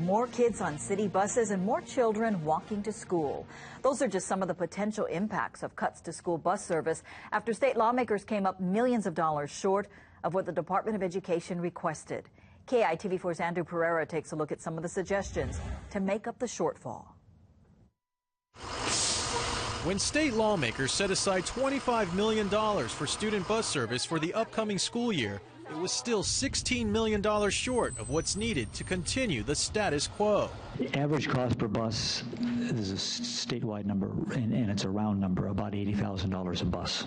more kids on city buses and more children walking to school. Those are just some of the potential impacts of cuts to school bus service after state lawmakers came up millions of dollars short of what the Department of Education requested. KITV4's Andrew Pereira takes a look at some of the suggestions to make up the shortfall. When state lawmakers set aside $25 million for student bus service for the upcoming school year, it was still $16 million short of what's needed to continue the status quo. The average cost per bus is a statewide number, and it's a round number, about $80,000 a bus.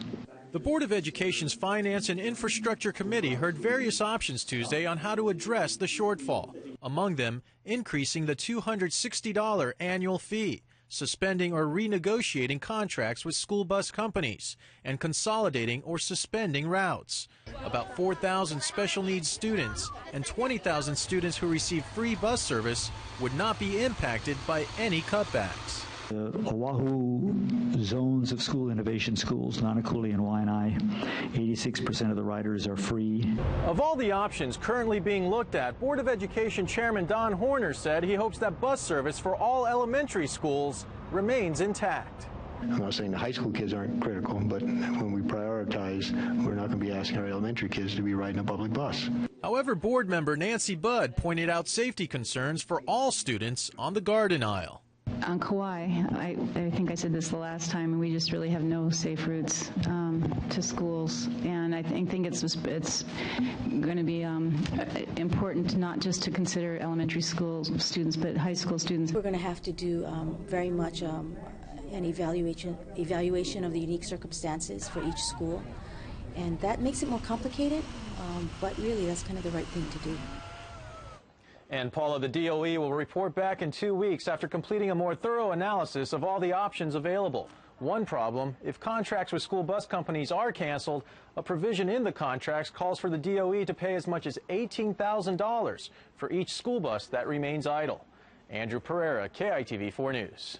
The Board of Education's Finance and Infrastructure Committee heard various options Tuesday on how to address the shortfall. Among them, increasing the $260 annual fee, suspending or renegotiating contracts with school bus companies, and consolidating or suspending routes. About 4,000 special needs students and 20,000 students who receive free bus service would not be impacted by any cutbacks. The Oahu zones of school innovation schools, Nanakuli and Waianae, 86% of the riders are free. Of all the options currently being looked at, Board of Education Chairman Don Horner said he hopes that bus service for all elementary schools remains intact. I'm not saying the high school kids aren't critical, but when we prioritize, we're not going to be asking our elementary kids to be riding a public bus. However, board member Nancy Budd pointed out safety concerns for all students on the Garden Aisle. On Kauai, I think I said this the last time, we just really have no safe routes to schools, and I think it's going to be important not just to consider elementary school students, but high school students. We're going to have to do very much an evaluation of the unique circumstances for each school, and that makes it more complicated, but really that's kind of the right thing to do. And Paula, the DOE will report back in 2 weeks after completing a more thorough analysis of all the options available. One problem, if contracts with school bus companies are canceled, a provision in the contracts calls for the DOE to pay as much as $18,000 for each school bus that remains idle. Andrew Pereira, KITV4 News.